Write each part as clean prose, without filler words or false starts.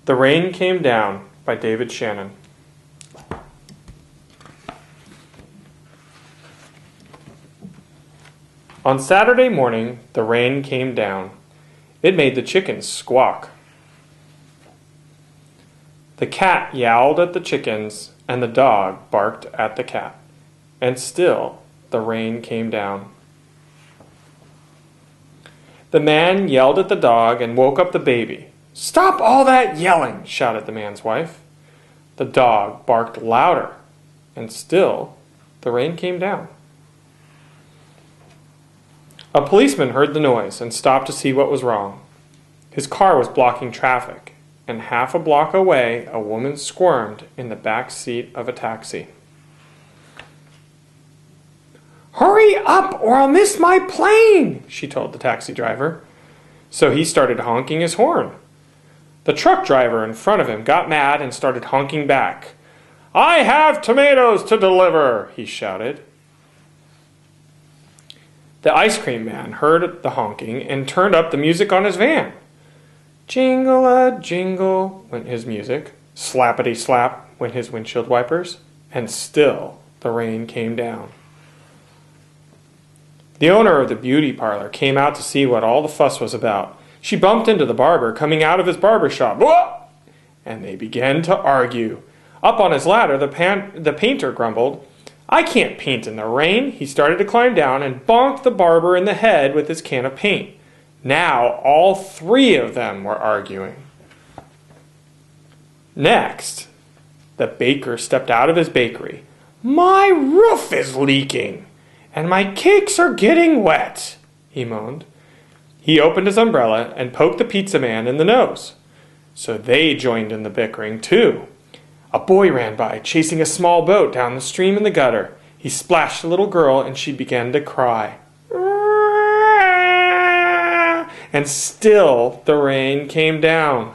The Rain Came Down by David Shannon. On Saturday morning, the rain came down. It made the chickens squawk. The cat yowled at the chickens, and the dog barked at the cat. And still the rain came down. The man yelled at the dog and woke up the baby. "Stop all that yelling!" shouted the man's wife. The dog barked louder, and still the rain came down. A policeman heard the noise and stopped to see what was wrong. His car was blocking traffic, and half a block away a woman squirmed in the back seat of a taxi. "Hurry up or I'll miss my plane," she told the taxi driver. So he started honking his horn. The truck driver in front of him got mad and started honking back. "I have tomatoes to deliver," he shouted. The ice cream man heard the honking and turned up the music on his van. Jingle-a-jingle went his music. Slappity-slap went his windshield wipers. And still the rain came down. The owner of the beauty parlor came out to see what all the fuss was about. She bumped into the barber coming out of his barber shop. Whoa! And they began to argue. Up on his ladder, the painter grumbled. "I can't paint in the rain." He started to climb down and bonked the barber in the head with his can of paint. Now all three of them were arguing. Next, the baker stepped out of his bakery. "My roof is leaking, and my cakes are getting wet," he moaned. He opened his umbrella and poked the pizza man in the nose. So they joined in the bickering too. A boy ran by, chasing a small boat down the stream in the gutter. He splashed a little girl, and she began to cry. And still the rain came down.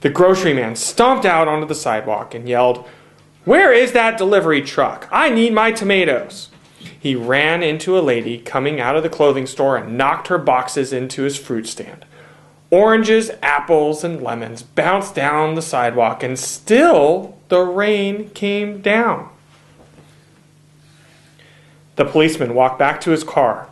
The grocery man stomped out onto the sidewalk and yelled, "Where is that delivery truck? I need my tomatoes." He ran into a lady coming out of the clothing store and knocked her boxes into his fruit stand. Oranges, apples, and lemons bounced down the sidewalk, and still the rain came down. The policeman walked back to his car.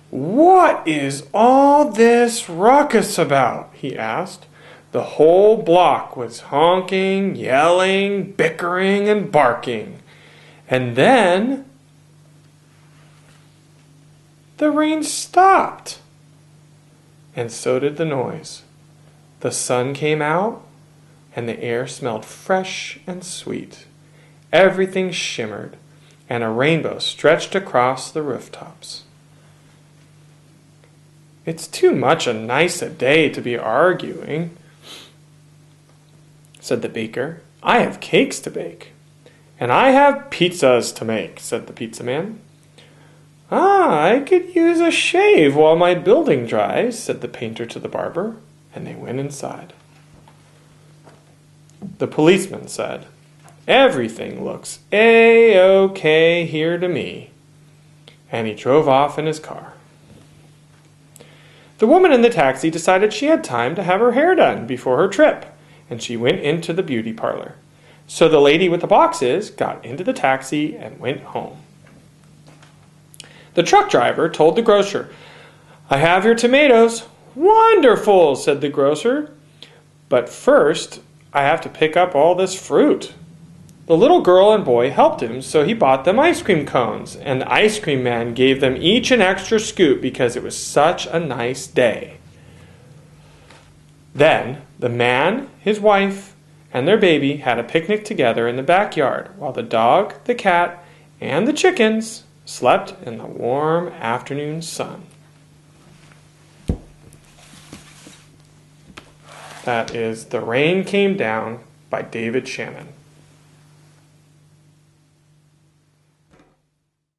"What is all this ruckus about?" he asked. The whole block was honking, yelling, bickering, and barking. And then the rain stopped. And so did the noise. The sun came out, and the air smelled fresh and sweet. Everything shimmered, and a rainbow stretched across the rooftops. "It's too much a nice a day to be arguing," said the baker. "I have cakes to bake." "And I have pizzas to make," said the pizza man. "I could use a shave while my building dries," said the painter to the barber, and they went inside. The policeman said, "Everything looks A-OK here to me," and he drove off in his car. The woman in the taxi decided she had time to have her hair done before her trip, and she went into the beauty parlor. So the lady with the boxes got into the taxi and went home. The truck driver told the grocer, "I have your tomatoes." "Wonderful," said the grocer. "But first, I have to pick up all this fruit." The little girl and boy helped him, so he bought them ice cream cones, and the ice cream man gave them each an extra scoop because it was such a nice day. Then the man, his wife, and their baby had a picnic together in the backyard while the dog, the cat, and the chickens slept in the warm afternoon sun. That is The Rain Came Down by David Shannon.